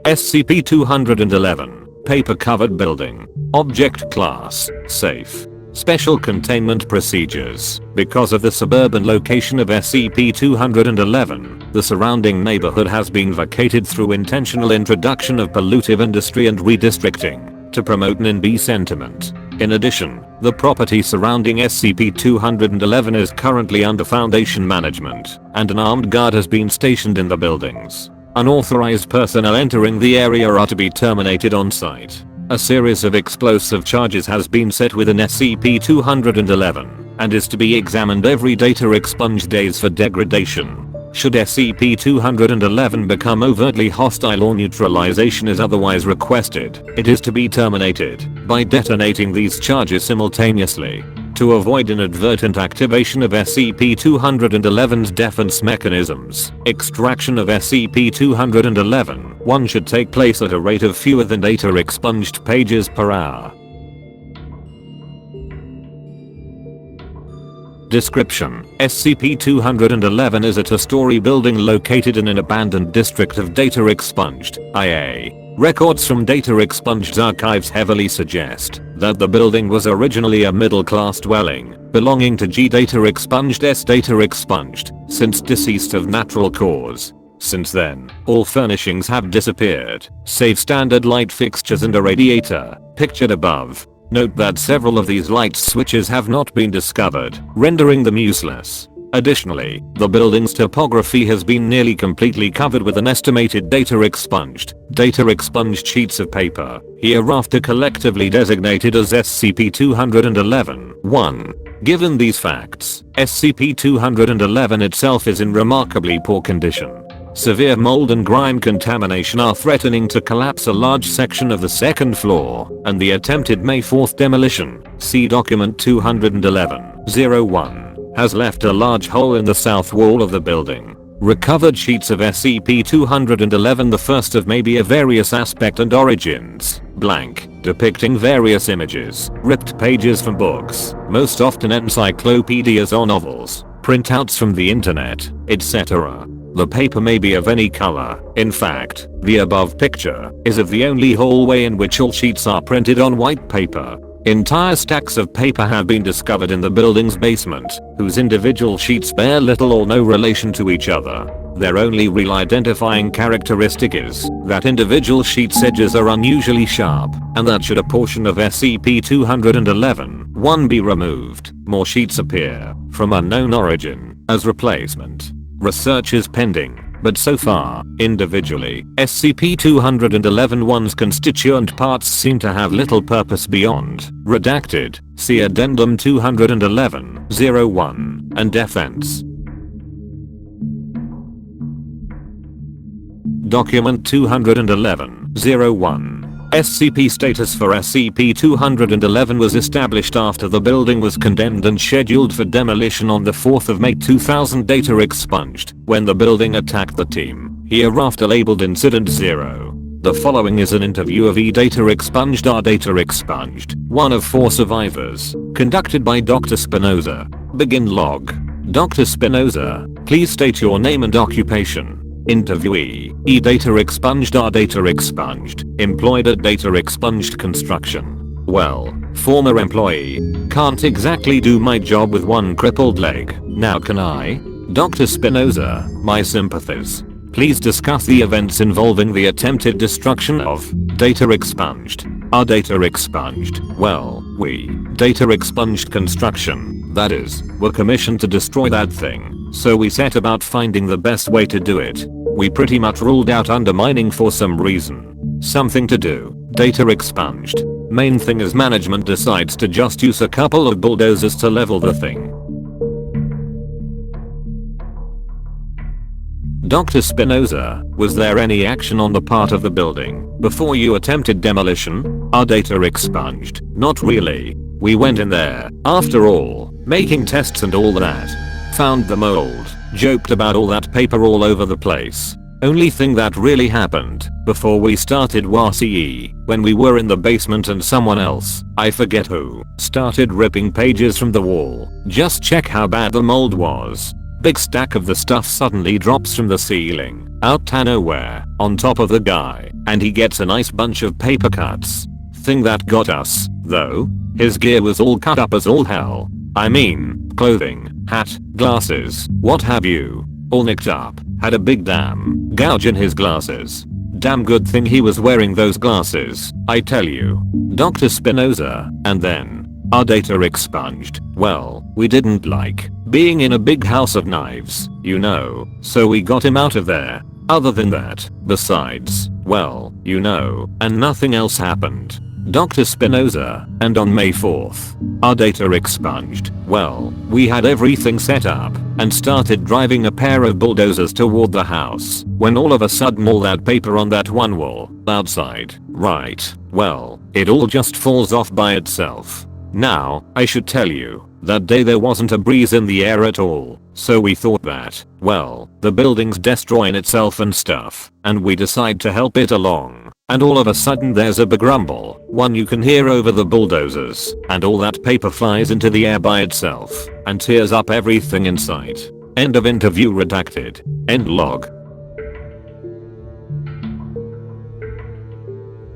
SCP-211, paper-covered building. Object class, safe. Special containment procedures. Because of the suburban location of SCP-211, the surrounding neighborhood has been vacated through intentional introduction of pollutive industry and redistricting to promote NIMBY sentiment. In addition, the property surrounding SCP-211 is currently under Foundation management, and an armed guard has been stationed in the buildings. Unauthorized personnel entering the area are to be terminated on site. A series of explosive charges has been set within SCP-211 and is to be examined every data expunged days for degradation. Should SCP-211 become overtly hostile or neutralization is otherwise requested, it is to be terminated by detonating these charges simultaneously. To avoid inadvertent activation of SCP-211's defense mechanisms, extraction of SCP-211-1 should take place at a rate of fewer than data expunged pages per hour. Description: SCP-211 is a two-story building located in an abandoned district of data expunged, IA. Records from data expunged archives heavily suggest that the building was originally a middle-class dwelling belonging to G data expunged S data expunged, since deceased of natural cause. Since then, all furnishings have disappeared, save standard light fixtures and a radiator, pictured above. Note that several of these light switches have not been discovered, rendering them useless. Additionally, the building's topography has been nearly completely covered with an estimated data expunged sheets of paper, hereafter collectively designated as SCP-211-1. Given these facts, SCP-211 itself is in remarkably poor condition. Severe mold and grime contamination are threatening to collapse a large section of the second floor, and the attempted May 4th demolition, see document 211-01, has left a large hole in the south wall of the building. Recovered sheets of SCP-211, the first of maybe a various aspect and origins, blank, depicting various images, ripped pages from books, most often encyclopedias or novels, printouts from the internet, etc. The paper may be of any color. In fact, the above picture is of the only hallway in which all sheets are printed on white paper. Entire stacks of paper have been discovered in the building's basement, whose individual sheets bear little or no relation to each other. Their only real identifying characteristic is that individual sheets' edges are unusually sharp, and that should a portion of SCP-211-1 be removed, more sheets appear, from unknown origin, as replacement. Research is pending, but so far, individually, SCP-211-1's constituent parts seem to have little purpose beyond, redacted, see Addendum 211-01, and Defense. Document 211-01. SCP status for SCP-211 was established after the building was condemned and scheduled for demolition on the 4th of May 2000. Data expunged when the building attacked the team, hereafter labeled Incident 0. The following is an interview of E-Data Expunged R Data Expunged, one of 4 survivors, conducted by Dr. Espinoza. Begin log. Dr. Espinoza, please state your name and occupation. Interviewee: E-Data Expunged R Data Expunged, employed at Data Expunged Construction. Well, former employee. Can't exactly do my job with one crippled leg, now can I? Dr. Espinoza, my sympathies. Please discuss the events involving the attempted destruction of Data Expunged. R Data Expunged. Well, we, Data Expunged Construction, that is, were commissioned to destroy that thing. So we set about finding the best way to do it. We pretty much ruled out undermining for some reason. Something to do. Data expunged. Main thing is management decides to just use a couple of bulldozers to level the thing. Dr. Espinoza, was there any action on the part of the building before you attempted demolition? Our data expunged. Not really. We went in there, after all, making tests and all that. Found the mold, joked about all that paper all over the place. Only thing that really happened before we started was when we were in the basement and someone else, I forget who, started ripping pages from the wall. Just check how bad the mold was. Big stack of the stuff suddenly drops from the ceiling, out of nowhere, on top of the guy, and he gets a nice bunch of paper cuts. Thing that got us, though? His gear was all cut up as all hell. I mean, clothing, hat, glasses, what have you. All nicked up, had a big damn gouge in his glasses. Damn good thing he was wearing those glasses, I tell you. Dr. Espinoza, and then our data expunged. Well, we didn't like being in a big house of knives, you know, so we got him out of there. Other than that, besides, well, you know, and nothing else happened. Dr. Espinoza, and on May 4th, our data expunged. Well, we had everything set up and started driving a pair of bulldozers toward the house when all of a sudden all that paper on that one wall outside, right, well, it all just falls off by itself. Now, I should tell you, that day there wasn't a breeze in the air at all, so we thought that, well, the building's destroying itself and stuff, and we decide to help it along. And all of a sudden there's a big rumble, one you can hear over the bulldozers, and all that paper flies into the air by itself, and tears up everything in sight. End of interview redacted. End log.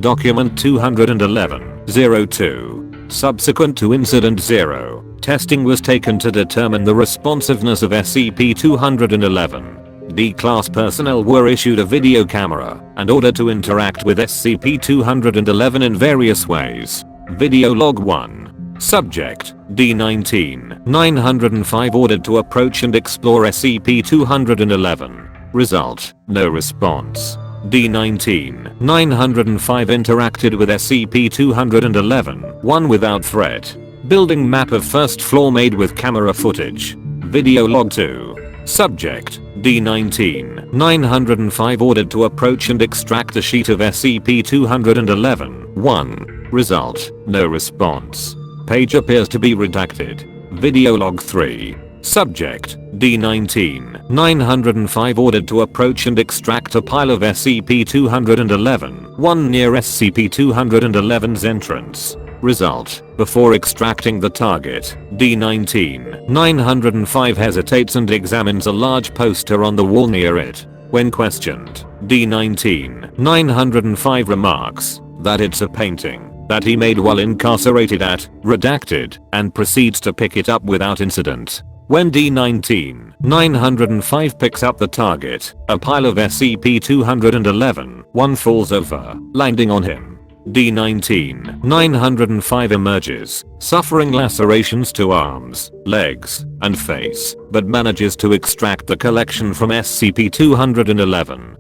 Document 211-02. Subsequent to Incident 0, testing was taken to determine the responsiveness of SCP-211. D-Class personnel were issued a video camera and ordered to interact with SCP-211 in various ways. Video log 1. Subject, D-19, 905 ordered to approach and explore SCP-211. Result, no response. D-19, 905 interacted with SCP-211, 1 without threat. Building map of first floor made with camera footage. Video log 2. Subject, D-19, 905 ordered to approach and extract a sheet of SCP-211, 1. Result, no response. Page appears to be redacted. Video log 3. Subject, D-19, 905 ordered to approach and extract a pile of SCP-211, 1 near SCP-211's entrance. Result, before extracting the target, D-19, 905 hesitates and examines a large poster on the wall near it. When questioned, D-19, 905 remarks that it's a painting that he made while incarcerated at, redacted, and proceeds to pick it up without incident. When D-19, 905 picks up the target, a pile of SCP-211, 1 falls over, landing on him. D-19, 905 emerges, suffering lacerations to arms, legs, and face, but manages to extract the collection from SCP-211.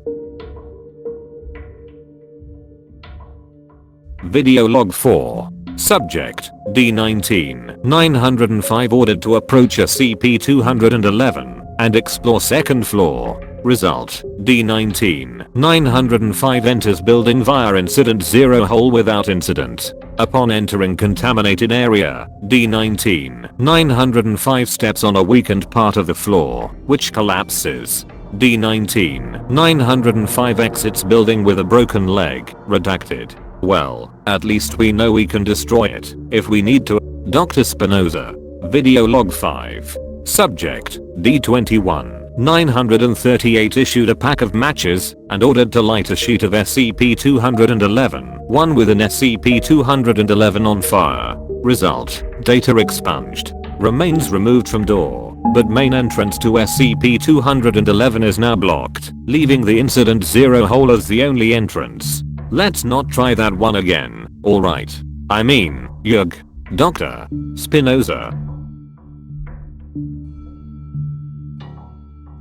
Video log 4. Subject, D-19, 905 ordered to approach SCP-211 and explore second floor. Result, D-19, 905 enters building via Incident 0 hole without incident. Upon entering contaminated area, D-19, 905 steps on a weakened part of the floor, which collapses. D-19, 905 exits building with a broken leg, redacted. Well, at least we know we can destroy it, if we need to. Dr. Espinoza. Video log 5. Subject, D-21. 938 issued a pack of matches and ordered to light a sheet of SCP-211, 1 with an SCP-211 on fire. Result, data expunged. Remains removed from door, but main entrance to SCP-211 is now blocked, leaving the Incident 0 hole as the only entrance. Let's not try that one again, alright? I mean, yug. Dr. Espinoza.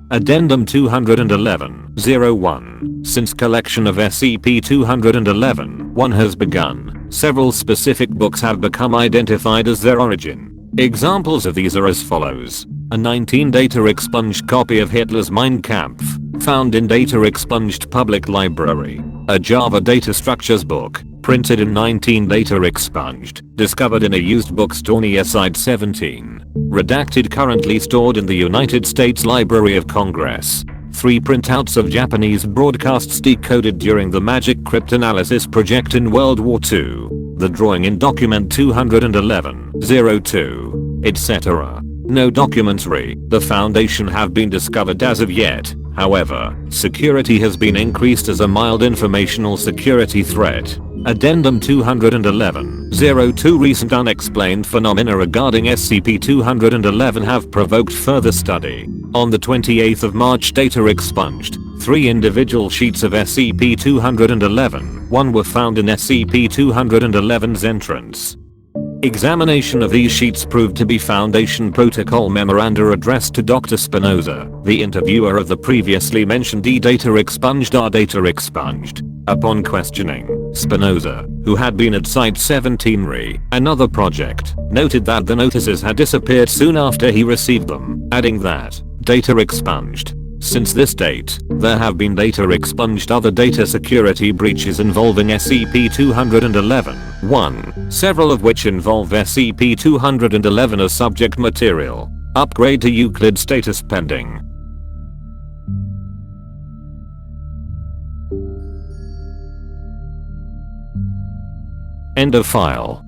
Addendum 211-01. Since collection of SCP-211-1 has begun, several specific books have become identified as their origin. Examples of these are as follows. A 19 data expunged copy of Hitler's Mein Kampf, found in Data Expunged Public Library. A Java data structures book, printed in 19 data expunged, discovered in a used bookstore near Site 17. Redacted, currently stored in the United States Library of Congress. 3 printouts of Japanese broadcasts decoded during the Magic Cryptanalysis project in World War II. The drawing in document 211-02, etc. No documents re the Foundation have been discovered as of yet. However, security has been increased as a mild informational security threat. Addendum 211-02 Recent unexplained phenomena regarding SCP-211 have provoked further study. On the 28th of March, data expunged. 3 individual sheets of SCP-211, 1 were found in SCP-211's entrance. Examination of these sheets proved to be Foundation protocol memoranda addressed to Dr. Espinoza, the interviewer of the previously mentioned data expunged. Data expunged. Upon questioning, Espinoza, who had been at Site 17 Re, another project, noted that the notices had disappeared soon after he received them, adding that, data expunged. Since this date, there have been data expunged other data security breaches involving SCP-211. 1. Several of which involve SCP-211 as subject material. Upgrade to Euclid status pending. End of file.